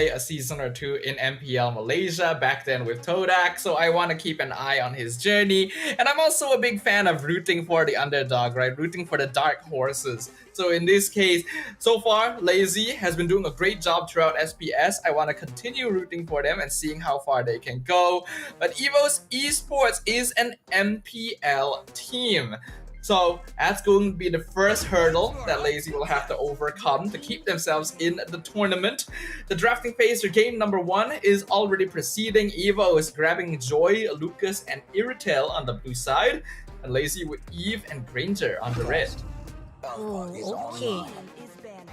play a season or two in MPL Malaysia back then with Todak, so I want to keep an eye on his journey. And I'm also a big fan of rooting for the underdog, right? Rooting for the dark horses. So in this case, so far, Lazy has been doing a great job throughout SPS. I want to continue rooting for them and seeing how far they can go. But EVOS Esports is an MPL team. So that's going to be the first hurdle that Lazy will have to overcome to keep themselves in the tournament. The drafting phase for game number 1 is already proceeding. Evo is grabbing Joy, Lucas, and Iritel on the blue side, and Lazy with Eve and Granger on the red. Oh, okay.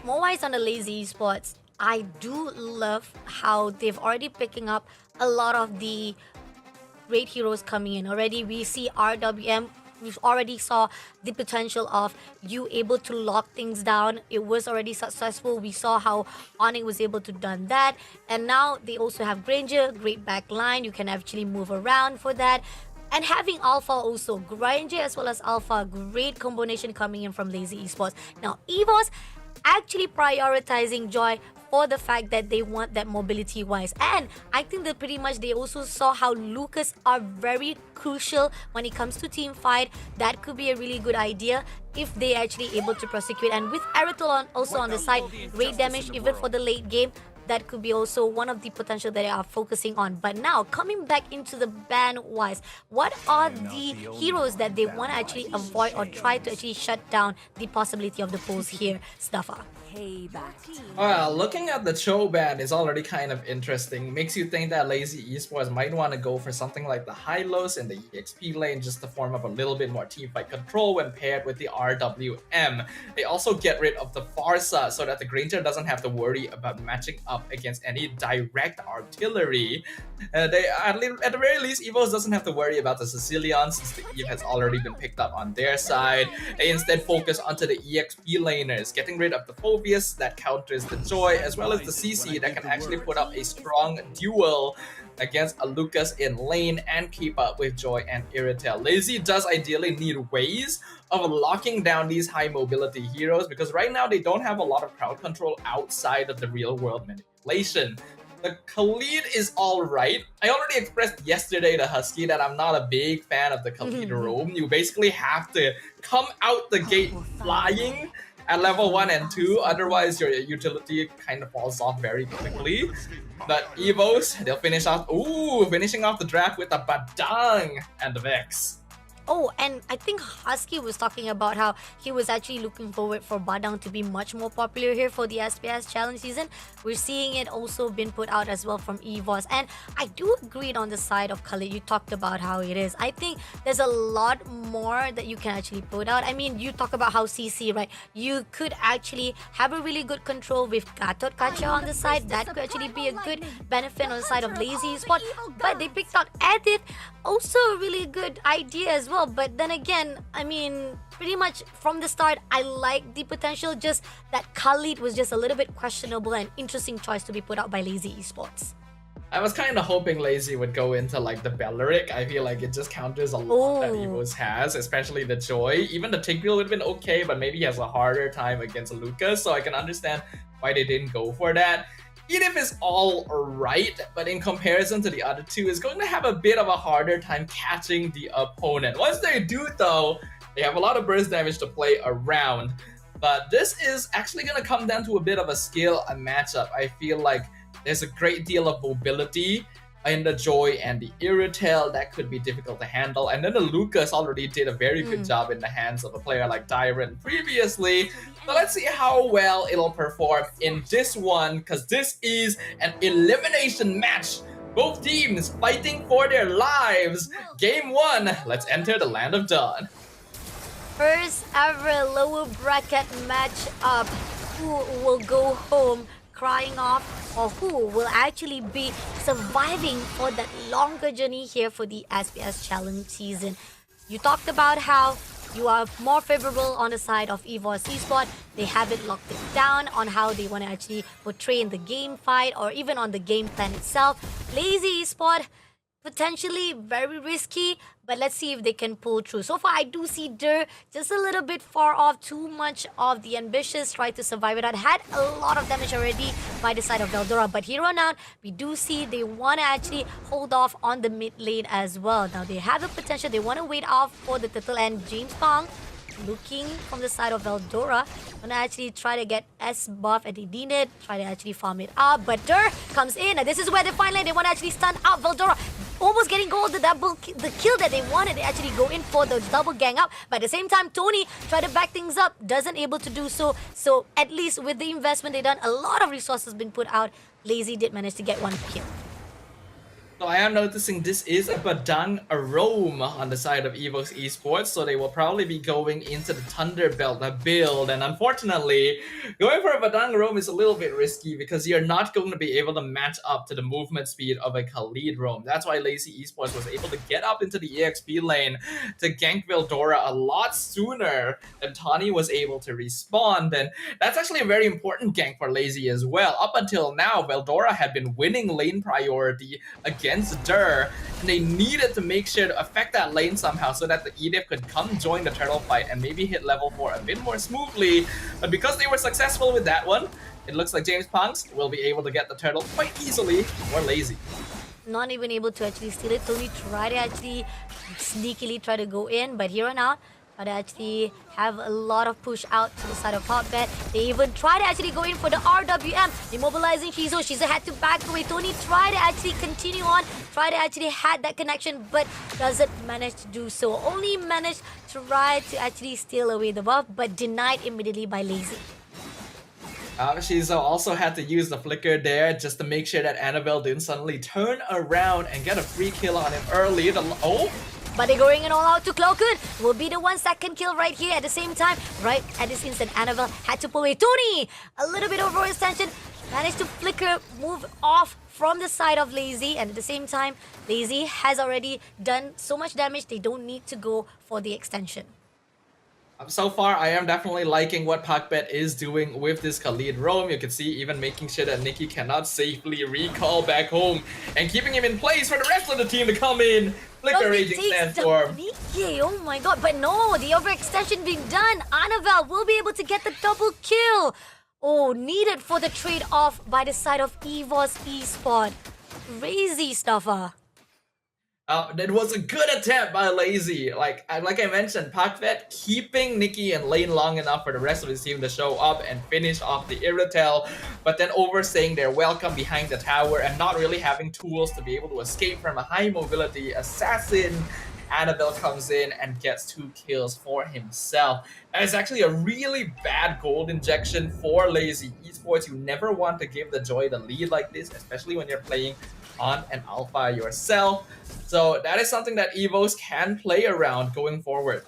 More eyes on the Lazy Esports. I do love how they've already picking up a lot of the great heroes coming in. Already we see RWM. We've already saw the potential of you able to lock things down. It was already successful. We saw how Onyx was able to done that. And now they also have Granger, great back line. You can actually move around for that. And having Alpha also, Granger as well as Alpha, great combination coming in from Lazy Esports. Now EVOS actually prioritizing Joy for the fact that they want that mobility wise, and I think that pretty much they also saw how Lucas are very crucial when it comes to team fight. That could be a really good idea if they actually able to prosecute, and with Aeritol also on the side, great damage even for the late game. That could be also one of the potential that they are focusing on. But now, coming back into the ban-wise, what are the heroes that they want to actually avoid or try to actually shut down the possibility of the pulls here, Stuffer? Well, looking at the Cho ban is already kind of interesting. Makes you think that Lazy Esports might want to go for something like the Hylos in the EXP lane just to form up a little bit more teamfight control when paired with the RWM. They also get rid of the Farsa so that the Granger doesn't have to worry about matching up against any direct artillery. They at the very least, EVOS doesn't have to worry about the Sicilians since the Eve has already been picked up on their side. They instead focus onto the EXP laners, getting rid of the Phobius that counters the Joy, as well as the CC that can actually put up a strong duel against a Lucas in lane and keep up with Joy and Iritel. Lazy does ideally need ways of locking down these high mobility heroes because right now they don't have a lot of crowd control outside of the real world manipulation. The Khalid is alright. I already expressed yesterday to Husky that I'm not a big fan of the Khalid roam. You basically have to come out the gate flying at level 1 and 2, otherwise your utility kind of falls off very quickly. But EVOS, they'll finishing off the draft with a Badang and the Vex. Oh, and I think Husky was talking about how he was actually looking forward for Badang to be much more popular here for the SPS challenge season. We're seeing it also been put out as well from EVOS. And I do agree on the side of Khalid. You talked about how it is. I think there's a lot more that you can actually put out. I mean, you talk about how CC, right? You could actually have a really good control with Gatot Kacha on the side. That could actually be a good benefit on the side of Lazy Spot. But they picked out Edith. Also a really good idea as well. But then again, I mean, pretty much from the start, I like the potential, just that Khalid was just a little bit questionable and interesting choice to be put out by Lazy Esports. I was kind of hoping Lazy would go into like the Belleric. I feel like it just counters a lot that EVOS has, especially the Joy. Even the Tigreal would have been okay, but maybe he has a harder time against Lucas, so I can understand why they didn't go for that. Edith is alright, but in comparison to the other two, is going to have a bit of a harder time catching the opponent. Once they do though, they have a lot of burst damage to play around. But this is actually going to come down to a bit of a skill and matchup. I feel like there's a great deal of mobility in the Joy and the Iritel that could be difficult to handle. And then the Lucas already did a very good job in the hands of a player like Dyron previously. So let's see how well it'll perform in this one, because this is an elimination match. Both teams fighting for their lives. Game 1, let's enter the Land of Dawn. First ever lower bracket match up. Who will go home crying off, or who will actually be surviving for that longer journey here for the SPS challenge season? You talked about how you are more favorable on the side of EVOS Esports. They haven't locked it down on how they want to actually portray in the game fight or even on the game plan itself. Lazy Esports, potentially very risky, but let's see if they can pull through. So far, I do see Dur just a little bit far off. Too much of the ambitious try to survive it. I'd had a lot of damage already by the side of Veldora, but here on out, we do see they want to actually hold off on the mid lane as well. Now, they have the potential. They want to wait off for the turtle, and James Pong looking from the side of Veldora, gonna actually try to get S buff and they need it, try to actually farm it up, but Dur comes in, and this is where they finally, they want to actually stun out Veldora, almost getting gold, the kill that they wanted. They actually go in for the double gang up, but at the same time, Tony tried to back things up, doesn't able to do so, so at least with the investment they done, a lot of resources been put out. Lazy did manage to get one kill. So I am noticing this is a Badang Arome on the side of EVOS Esports, so they will probably be going into the Thunderbelt build, and unfortunately, going for a Badang Arome is a little bit risky because you're not going to be able to match up to the movement speed of a Khalid Roam. That's why Lazy Esports was able to get up into the EXP lane to gank Veldora a lot sooner than Tawny was able to respawn, and that's actually a very important gank for Lazy as well. Up until now, Veldora had been winning lane priority against Dur, and they needed to make sure to affect that lane somehow so that the EDIF could come join the turtle fight and maybe hit level 4 a bit more smoothly. But because they were successful with that one, it looks like James Punks will be able to get the turtle quite easily for Lazy. Not even able to actually steal it. Tony tried to actually sneakily try to go in, but here on out, but actually have a lot of push out to the side of top bet. They even try to actually go in for the RWM, immobilizing Shizo. Shizo had to back away. Tony tried to actually continue on, try to actually had that connection, but doesn't manage to do so. Only managed to try to actually steal away the buff, but denied immediately by Lazy. Shizo also had to use the flicker there just to make sure that Annabelle didn't suddenly turn around and get a free kill on him early. But they're going in all out to Cloakwood. Will be the 1 second kill right here at the same time. Right at this instant, Annabelle had to pull away. Tony, a little bit overextension, managed to flicker, move off from the side of Lazy. And at the same time, Lazy has already done so much damage, they don't need to go for the extension. So far, I am definitely liking what Pakbet is doing with this Khalid Roam. You can see even making sure that Nikki cannot safely recall back home and keeping him in place for the rest of the team to come in. Flicker Raging Sandstorm. Nikki, oh my god, but no, the overextension being done. Annabelle will be able to get the double kill. Oh, needed for the trade-off by the side of EVOS Esport. Crazy stuffer. That was a good attempt by Lazy. Like I mentioned, Pakvet keeping Nikki in lane long enough for the rest of his team to show up and finish off the Irritel, but then overstaying their welcome behind the tower and not really having tools to be able to escape from a high mobility assassin. Annabelle comes in and gets 2 kills for himself. That is actually a really bad gold injection for Lazy Esports. You never want to give the Joy the lead like this, especially when you're playing on an alpha yourself. So that is something that EVOS can play around going forward.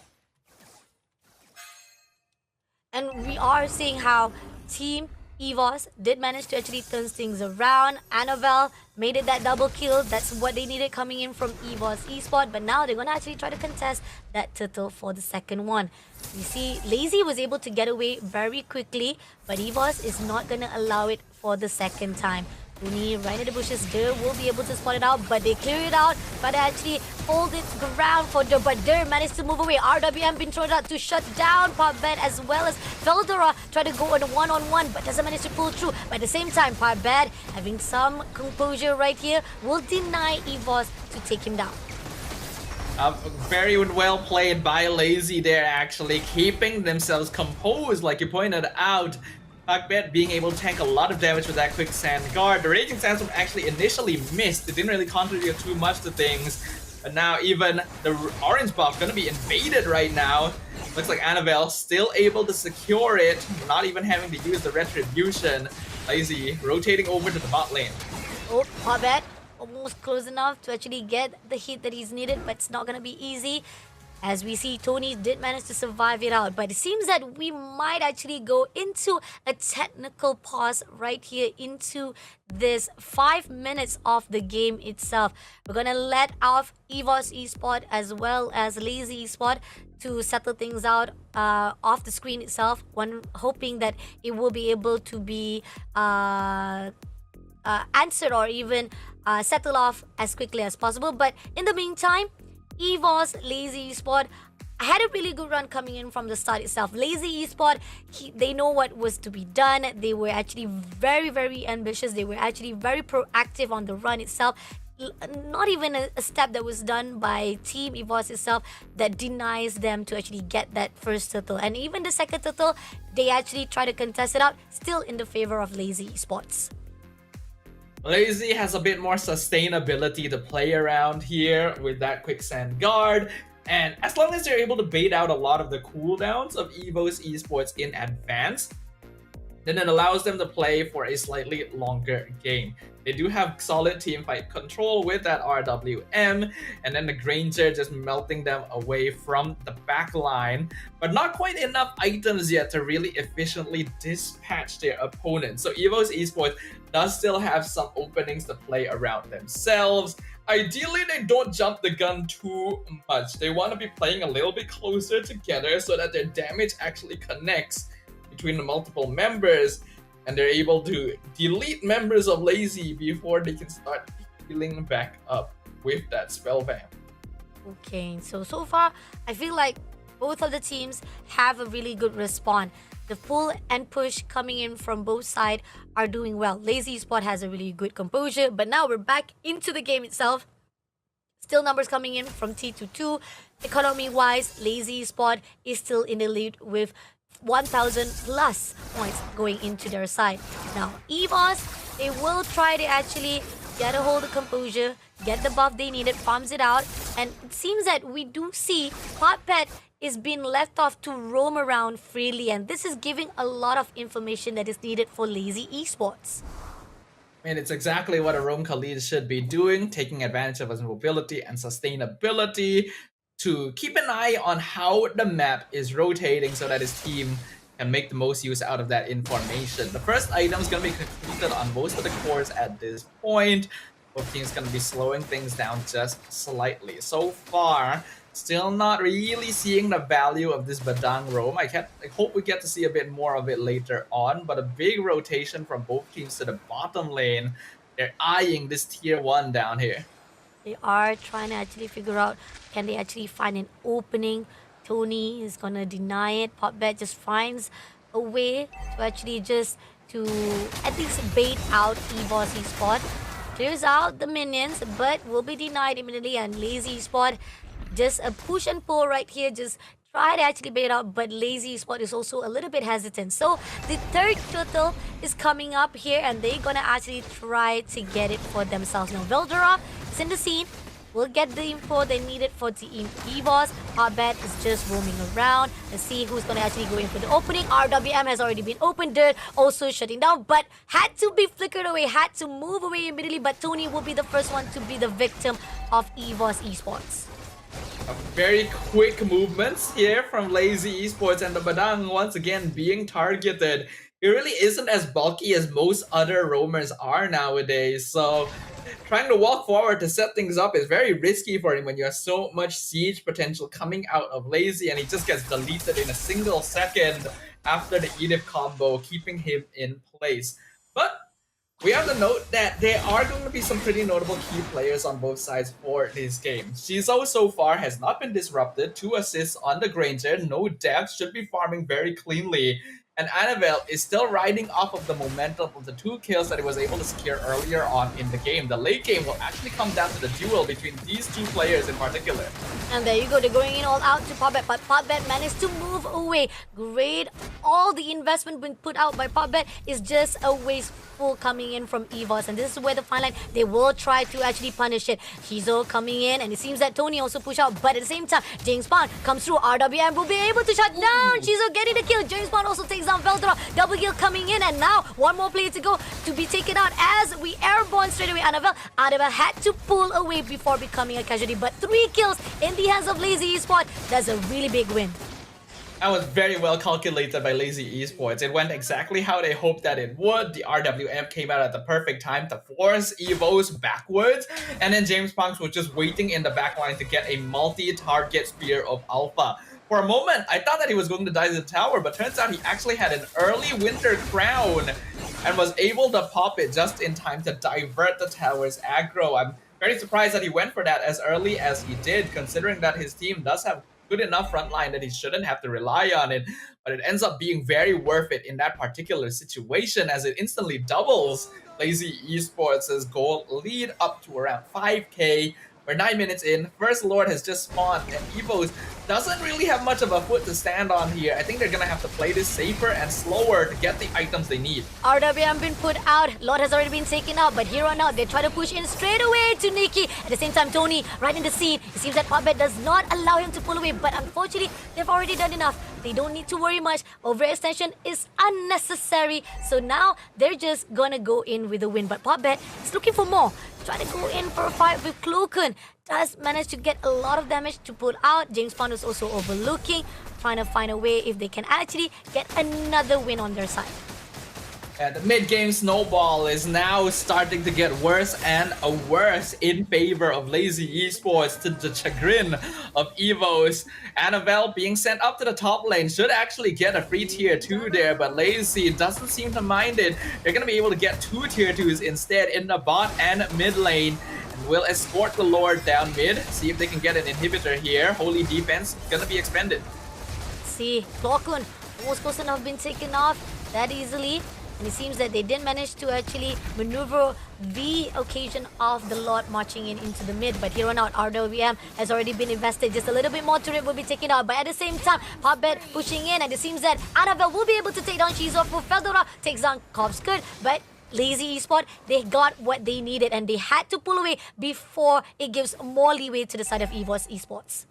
And we are seeing how Team EVOS did manage to actually turn things around. Annabelle made it that double kill. That's what they needed coming in from EVOS Esport. But now they're going to actually try to contest that turtle for the second one. You see, Lazy was able to get away very quickly, but EVOS is not going to allow it for the second time. Uni right in the bushes, Dur will be able to spot it out, but they clear it out, but actually hold it ground for Dur, but Dur managed to move away. RWM been thrown out to shut down Parbet as well as Veldora try to go on a one-on-one, but doesn't manage to pull through. But at the same time, Parbet having some composure right here will deny EVOS to take him down. Very well played by Lazy there, actually keeping themselves composed like you pointed out. Pakbet being able to tank a lot of damage with that quick sand guard. The Raging Sandstorm actually initially missed. It didn't really contribute too much to things. But now even the orange buff gonna be invaded right now. Looks like Annabelle still able to secure it, not even having to use the retribution. Lazy rotating over to the bot lane. Oh, Pakbet almost close enough to actually get the hit that he's needed, but it's not gonna be easy. As we see, Tony did manage to survive it out, but it seems that we might actually go into a technical pause right here into this 5 minutes of the game itself. We're gonna let off EVOS Esport as well as Lazy Esport to settle things out off the screen itself. One hoping that it will be able to be answer or even settle off as quickly as possible. But in the meantime, EVOS, Lazy Esport, had a really good run coming in from the start itself. Lazy Esport, they know what was to be done. They were actually very, very ambitious. They were actually very proactive on the run itself. Not even a step that was done by Team EVOS itself that denies them to actually get that first turtle. And even the second turtle, they actually try to contest it out, still in the favor of Lazy Esports. Lazy has a bit more sustainability to play around here with that quicksand guard. And as long as they're able to bait out a lot of the cooldowns of EVOS Esports in advance, then it allows them to play for a slightly longer game. They do have solid teamfight control with that RWM, and then the Granger just melting them away from the back line, but not quite enough items yet to really efficiently dispatch their opponents. So EVOS Esports does still have some openings to play around themselves. Ideally, they don't jump the gun too much. They want to be playing a little bit closer together so that their damage actually connects between the multiple members, and they're able to delete members of Lazy before they can start healing back up with that spell vamp. Okay, so far, I feel like both of the teams have a really good respawn. The pull and push coming in from both sides are doing well. Lazy Spot has a really good composure, but now we're back into the game itself. Still numbers coming in from T to 2. Economy-wise, Lazy Spot is still in the lead with 1,000 plus points going into their side. Now, EVOS, they will try to actually get a hold of composure, get the buff they needed, farms it out, and it seems that we do see Hotpet is being left off to roam around freely, and this is giving a lot of information that is needed for Lazy Esports. I mean, it's exactly what a roam Khalid should be doing, taking advantage of his mobility and sustainability to keep an eye on how the map is rotating so that his team can make the most use out of that information. The first item is going to be completed on most of the cores at this point. Both teams going to be slowing things down just slightly. So far, still not really seeing the value of this Badang roam. I hope we get to see a bit more of it later on, but a big rotation from both teams to the bottom lane. They're eyeing this tier 1 down here. They are trying to actually figure out, can they actually find an opening? Tony is gonna deny it. Popbet just finds a way to actually just to at least bait out EVOS Esport. Clears out the minions, but will be denied immediately, and Lazy Esport just a push and pull right here, just try to actually bait out, but Lazy Esport is also a little bit hesitant. So the third turtle is coming up here, and they're gonna actually try to get it for themselves. Now Veldora is in the scene, will get the info they needed for Team EVOS. Hotbet is just roaming around. Let's see who's gonna actually go in for the opening. RWM has already been opened, Dirt also shutting down, but had to be flickered away, had to move away immediately, but Tony will be the first one to be the victim of EVOS Esports. Very quick movements here from Lazy Esports, and the Badang once again being targeted. It really isn't as bulky as most other roamers are nowadays, so trying to walk forward to set things up is very risky for him when you have so much siege potential coming out of Lazy, and he just gets deleted in a single second after the Edith combo, keeping him in place. But we have to note that there are going to be some pretty notable key players on both sides for this game. Shizo so far has not been disrupted, 2 assists on the Granger, no death, should be farming very cleanly. And Annabelle is still riding off of the momentum of the 2 kills that he was able to secure earlier on in the game. The late game will actually come down to the duel between these 2 players in particular. And there you go, they're going in all out to Popbet, but Popbet managed to move away. Great, all the investment being put out by Popbet is just a wasteful coming in from EVOS, and this is where the fine line, they will try to actually punish it. Shizo coming in, and it seems that Tony also push out, but at the same time, James Bond comes through, RWM will be able to shut down Shizo, getting the kill. James Bond also takes down Veldora, double kill coming in, and now one more player to go to be taken out as we airborne straight away. Annabelle had to pull away before becoming a casualty, but 3 kills in the hands of Lazy Esport. That's a really big win. That was very well calculated by Lazy Esports. It went exactly how they hoped that it would. The RWM came out at the perfect time to force EVOS backwards, and then James Punks was just waiting in the backline to get a multi-target Spear of Alpha. For a moment, I thought that he was going to die to the tower, but turns out he actually had an early Winter Crown and was able to pop it just in time to divert the tower's aggro. I'm very surprised that he went for that as early as he did, considering that his team does have good enough front line that he shouldn't have to rely on it. But it ends up being very worth it in that particular situation, as it instantly doubles Lazy Esports' goal lead up to around 5k. We're 9 minutes in, First Lord has just spawned, and EVOS doesn't really have much of a foot to stand on here. I think they're gonna have to play this safer and slower to get the items they need. RWM been put out, Lord has already been taken out, but here on out, they try to push in straight away to Nikki. At the same time, Tony, right in the scene. It seems that Popbet does not allow him to pull away, but unfortunately, they've already done enough. They don't need to worry much. Overextension is unnecessary, so now they're just gonna go in with a win. But Popbet is looking for more. Trying to go in for a fight with Cloakun. Does manage to get a lot of damage to put out. James Bond is also overlooking, trying to find a way if they can actually get another win on their side. And the mid-game snowball is now starting to get worse and worse in favor of Lazy Esports, to the chagrin of EVOS. Annabelle being sent up to the top lane should actually get a free tier 2 there, but Lazy doesn't seem to mind it. They're going to be able to get 2 tier 2s instead in the bot and mid lane. And will escort the Lord down mid, see if they can get an inhibitor here. Holy defense going to be expended. See, Cloakun almost close enough been taken off that easily. And it seems that they didn't manage to actually maneuver the occasion of the Lord marching in into the mid. But here on out, RWM has already been invested. Just a little bit more turret will be taken out. But at the same time, Popbet pushing in. And it seems that Annabelle will be able to take down Shizo. Feldora takes down Kopskut. But Lazy Esport, they got what they needed. And they had to pull away before it gives more leeway to the side of EVOS Esports.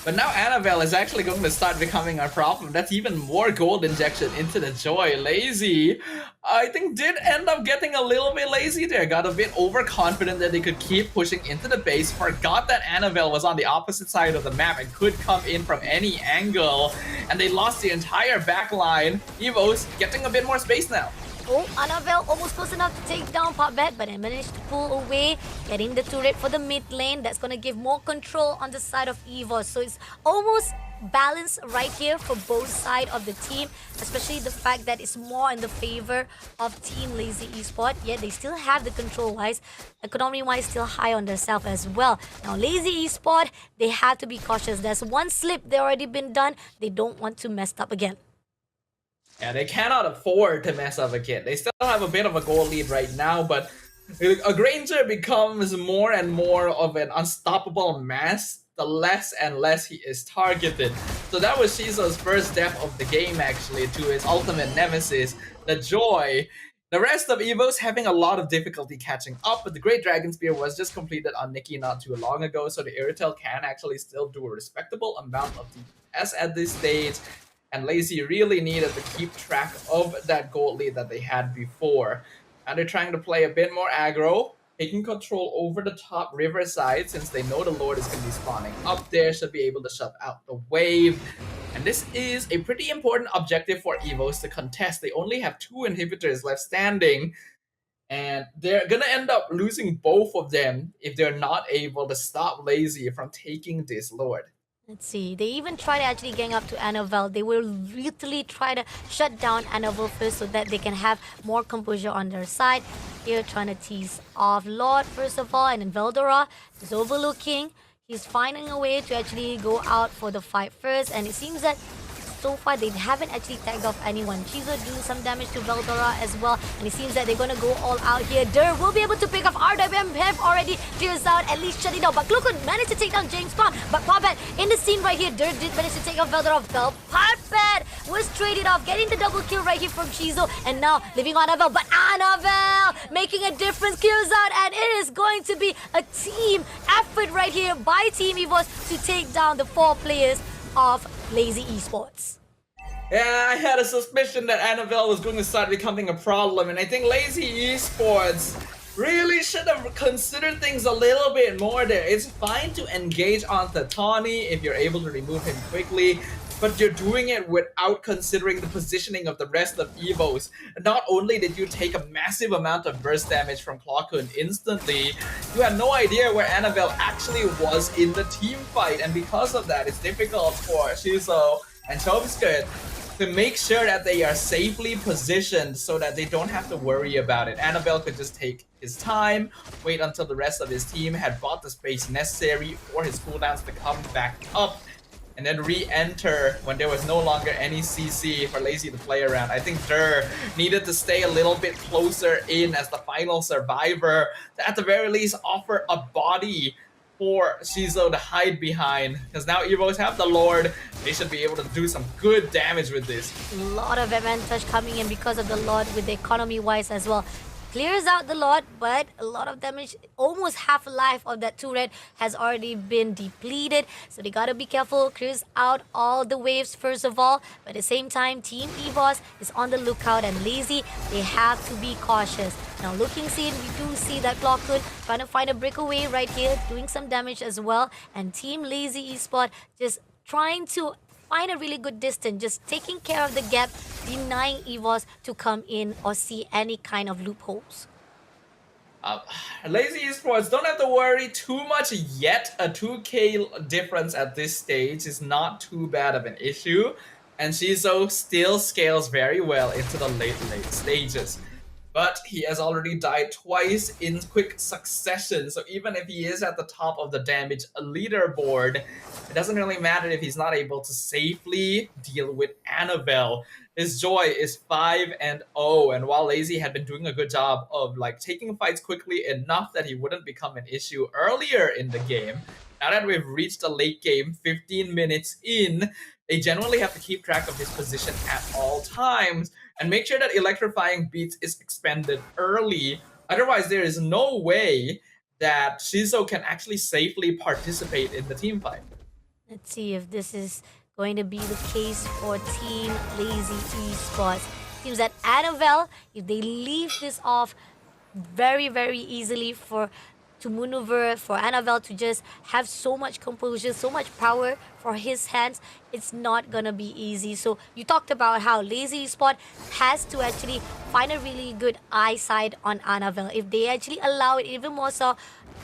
But now Annabelle is actually going to start becoming a problem. That's even more gold injection into the Joy. Lazy, I think, did end up getting a little bit lazy there. Got a bit overconfident that they could keep pushing into the base. Forgot that Annabelle was on the opposite side of the map and could come in from any angle. And they lost the entire back line. EVOS getting a bit more space now. Oh, Annabelle almost close enough to take down Popbet, but they managed to pull away, getting the turret for the mid lane. That's going to give more control on the side of EVOS. So it's almost balanced right here for both sides of the team, especially the fact that it's more in the favor of Team Lazy Esport. Yet they still have the control-wise, economy-wise still high on themselves as well. Now, Lazy Esport, they have to be cautious. There's one slip they already been done. They don't want to mess up again. Yeah, they cannot afford to mess up again. They still have a bit of a goal lead right now, but a Granger becomes more and more of an unstoppable mass the less and less he is targeted. So that was Shizo's first death of the game, actually, to his ultimate nemesis, the Joy. The rest of EVOS having a lot of difficulty catching up, but the Great Dragon Spear was just completed on Nikki not too long ago, so the Irritel can actually still do a respectable amount of DPS at this stage. And Lazy really needed to keep track of that gold lead that they had before. And they're trying to play a bit more aggro, taking control over the top river side, since they know the Lord is going to be spawning up there, should be able to shut out the wave. And this is a pretty important objective for EVOS to contest. They only have 2 inhibitors left standing, and they're going to end up losing both of them if they're not able to stop Lazy from taking this Lord. Let's see, they even try to actually gang up to Annabelle. They will literally try to shut down Annabelle first so that they can have more composure on their side. Here trying to tease off Lord first of all, and then Veldora is overlooking. He's finding a way to actually go out for the fight first, and it seems that so far they haven't actually tagged off anyone. Shizo doing some damage to Veldora as well, and it seems that they're going to go all out here. Dur will be able to pick up RWM, have already clears out, at least shut it down. But Cloakun managed to take down James Bond. But Popbet in the scene right here, Dur did manage to take off Veldora. Popbet was traded off, getting the double kill right here from Shizo, and now living on Annabelle. But Annabelle making a difference, clears out, and it is going to be a team effort right here by Team EVOS to take down the 4 players of Lazy Esports. Yeah, I had a suspicion that Annabelle was going to start becoming a problem, and I think Lazy Esports really should have considered things a little bit more there. It's fine to engage on Tawny if you're able to remove him quickly, but you're doing it without considering the positioning of the rest of EVOS. Not only did you take a massive amount of burst damage from Cloakun instantly, you had no idea where Annabelle actually was in the team fight, and because of that, it's difficult for Shizo and Chobskut to make sure that they are safely positioned so that they don't have to worry about it. Annabelle could just take his time, wait until the rest of his team had bought the space necessary for his cooldowns to come back up, and then re-enter when there was no longer any CC for Lazy to play around. I think Dur needed to stay a little bit closer in as the final survivor to at the very least offer a body for Shizo to hide behind, because now EVOS have the Lord. They should be able to do some good damage with this. A lot of advantage coming in because of the Lord with the economy wise as well. Clears out the Lord, but a lot of damage. Almost half life of that turret has already been depleted, so they gotta be careful. Clears out all the waves first of all, but at the same time Team EVOS is on the lookout, and Lazy, they have to be cautious. Now looking scene, we do see that Blockhood trying to find a breakaway right here, doing some damage as well, and Team Lazy Esport just trying to find a really good distance, just taking care of the gap, denying EVOS to come in or see any kind of loopholes. Lazy Esports don't have to worry too much yet. A 2k difference at this stage is not too bad of an issue, and Shizo still scales very well into the late stages. But he has already died twice in quick succession, so even if he is at the top of the damage leaderboard, it doesn't really matter if he's not able to safely deal with Annabelle. His joy is 5-0, and while Lazy had been doing a good job of taking fights quickly enough that he wouldn't become an issue earlier in the game, now that we've reached the late game, 15 minutes in, they generally have to keep track of his position at all times and make sure that electrifying beats is expended early. Otherwise, there is no way that Shizo can actually safely participate in the team fight. Let's see if this is going to be the case for Team Lazy Esports. Seems that Annabelle, if they leave this off very, very easily to maneuver, for Annabelle to just have so much composure, so much power for his hands, it's not gonna be easy. So you talked about how Lazy Spot has to actually find a really good eyesight on Annabelle. If they actually allow it even more so,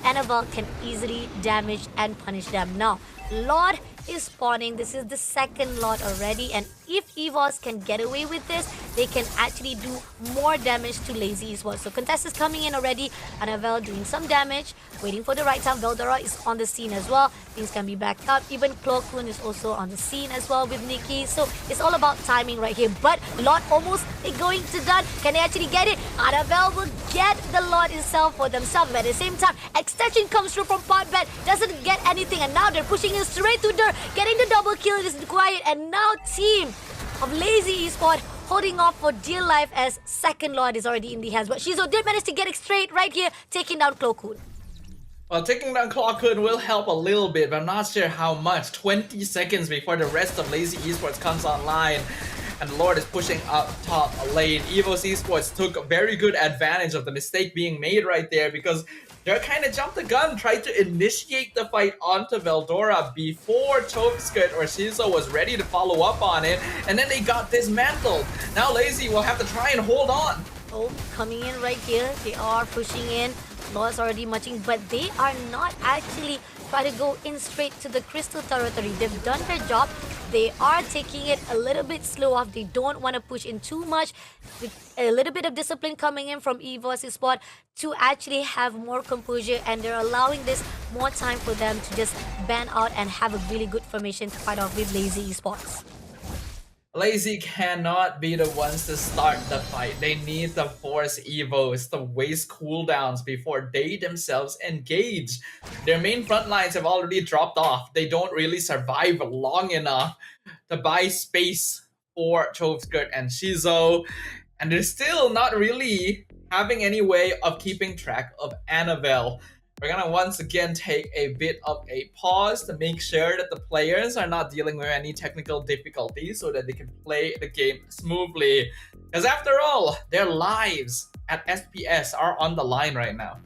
Annabelle can easily damage and punish them. Now, Lord is spawning. This is the second Lord already, and if EVOS can get away with this, they can actually do more damage to Lazy Esports. So Contest is coming in already. Annabelle doing some damage, waiting for the right time. Veldora is on the scene as well. Things can be backed up. Even Cloakun is also on the scene as well with Nikki. So it's all about timing right here. But Lord almost going to done. Can they actually get it? Annabelle will get the Lord itself for themselves. But at the same time, extension comes through from Potbet, doesn't get anything, and now they're pushing it straight to Dur. Getting the double kill is required, and now team of Lazy Esport holding off for dear life as second Lord is already in the hands. But Shizo did manage to get it straight right here, taking down Cloakun. Well, taking down Cloakun will help a little bit, but I'm not sure how much. 20 seconds before the rest of Lazy Esports comes online, and the Lord is pushing up top lane. EVOS Esports took very good advantage of the mistake being made right there, because they kind of jumped the gun, tried to initiate the fight onto Veldora before Chokeskirt or Shizo was ready to follow up on it, and then they got dismantled. Now Lazy will have to try and hold on. Oh, coming in right here. They are pushing in. Lord's already marching, but they are not actually trying to go in straight to the crystal territory. They've done their job. They are taking it a little bit slow off. They don't want to push in too much. With a little bit of discipline coming in from EVOS Esport to actually have more composure, and they're allowing this more time for them to just ban out and have a really good formation to fight off with Lazy Esports. Lazy cannot be the ones to start the fight. They need to force EVOS to waste cooldowns before they themselves engage. Their main front lines have already dropped off. They don't really survive long enough to buy space for Chokeskirt and Shizo. And they're still not really having any way of keeping track of Annabelle. We're gonna once again take a bit of a pause to make sure that the players are not dealing with any technical difficulties so that they can play the game smoothly. Because after all, their lives at SPS are on the line right now.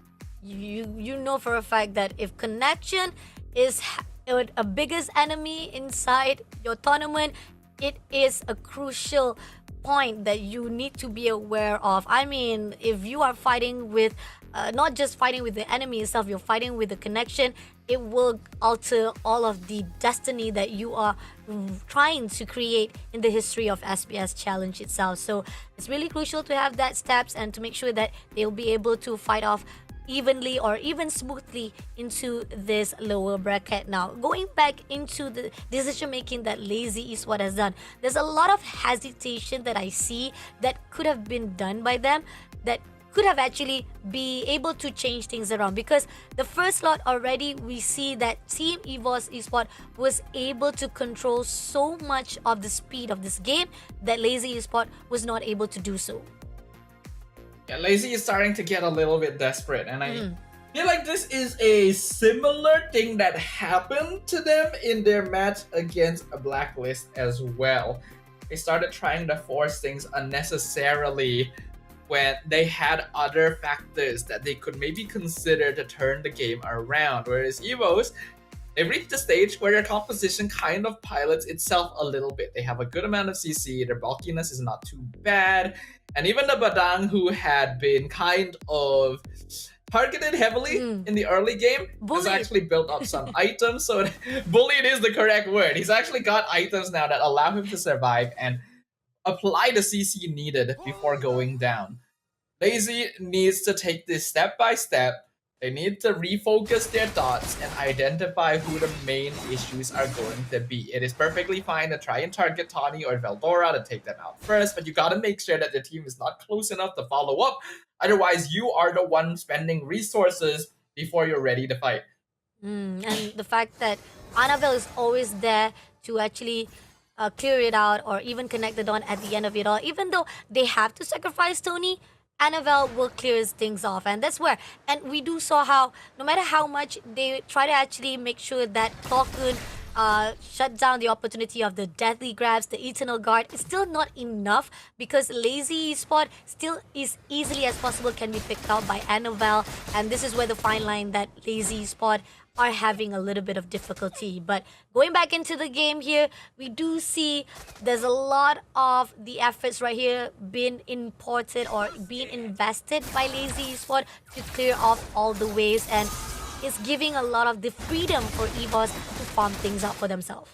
You know for a fact that if connection is a biggest enemy inside your tournament, it is a crucial point that you need to be aware of. I mean, if you are fighting with not just fighting with the enemy itself, you're fighting with the connection, it will alter all of the destiny that you are trying to create in the history of SPS challenge itself. So it's really crucial to have that steps and to make sure that they'll be able to fight off evenly or even smoothly into this lower bracket. Now, going back into the decision making that Lazy Esports has done, there's a lot of hesitation that I see that could have been done by them, that could have actually be able to change things around, because the first lot already we see that Team EVOS Esports was able to control so much of the speed of this game that Lazy Esports was not able to do so. Yeah, Lazy is starting to get a little bit desperate, and I feel like this is a similar thing that happened to them in their match against a Blacklist as well. They started trying to force things unnecessarily when they had other factors that they could maybe consider to turn the game around. Whereas EVOS, they reached a stage where their composition kind of pilots itself a little bit. They have a good amount of CC, their bulkiness is not too bad, and even the Badang, who had been kind of targeted heavily in the early game, has actually built up some items. So bullied is the correct word. He's actually got items now that allow him to survive and apply the CC needed before going down. Lazy needs to take this step by step. They need to refocus their thoughts and identify who the main issues are going to be. It is perfectly fine to try and target Tawny or Veldora to take them out first, but you gotta make sure that the team is not close enough to follow up. Otherwise, you are the one spending resources before you're ready to fight. And the fact that Annabelle is always there to actually clear it out or even connect the dawn at the end of it all, even though they have to sacrifice Tony, Annabelle will clear things off, and that's where. And we do saw how, no matter how much they try to actually make sure that Klokun shut down the opportunity of the deadly grabs, the eternal guard, it's still not enough, because Lazy Esports still is easily as possible can be picked out by Annabelle, and this is where the fine line that Lazy Esports are having a little bit of difficulty. But going back into the game here, we do see there's a lot of the efforts right here being imported or being invested by Lazy Esports to clear off all the waves, and it's giving a lot of the freedom for EVOS to farm things out for themselves.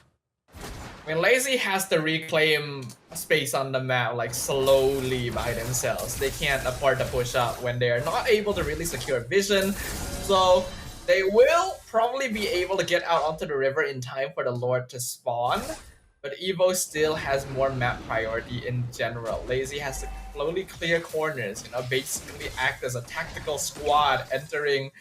I mean, Lazy has to reclaim space on the map like slowly by themselves. They can't afford to push up when they're not able to really secure vision. So they will probably be able to get out onto the river in time for the Lord to spawn, but Evo still has more map priority in general. Lazy has to slowly clear corners, basically act as a tactical squad entering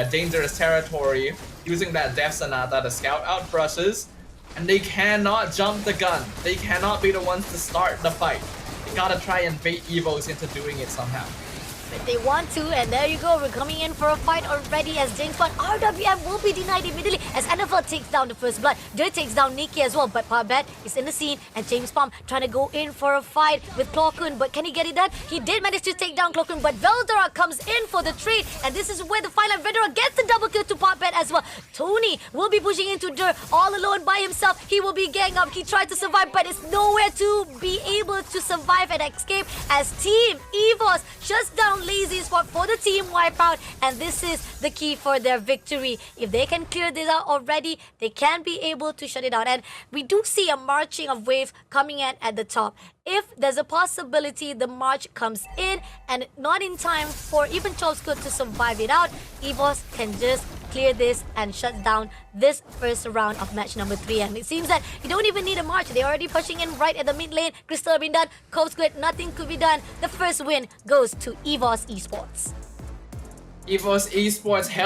dangerous territory, using that Death Sonata to scout out brushes, and they cannot jump the gun. They cannot be the ones to start the fight. They gotta try and bait Evos into doing it somehow. If they want to, and there you go, we're coming in for a fight already as James Bond. RWM will be denied immediately as Annabelle takes down the first blood. Dirt takes down Nikki as well, but Parbet is in the scene, and James Bond trying to go in for a fight with Klokun, but can he get it done? He did manage to take down Klokun, but Veldora comes in for the trade, and this is where the final Veldora gets the double kill to Parbet as well. Tony will be pushing into Dirt all alone by himself. He will be gang up. He tried to survive, but it's nowhere to be able to survive and escape as Team EVOS shuts down Lazy Esports for the team wipeout, and this is the key for their victory. If they can clear this out already, they can be able to shut it out, and we do see a marching of wave coming in at the top. If there's a possibility the march comes in and not in time for even Chobscoot to survive it out, EVOS can just clear this and shut down this first round of match number 3. And it seems that you don't even need a march. They're already pushing in right at the mid lane. Crystal been done. Chobscoot, nothing could be done. The first win goes to EVOS Esports. EVOS Esports held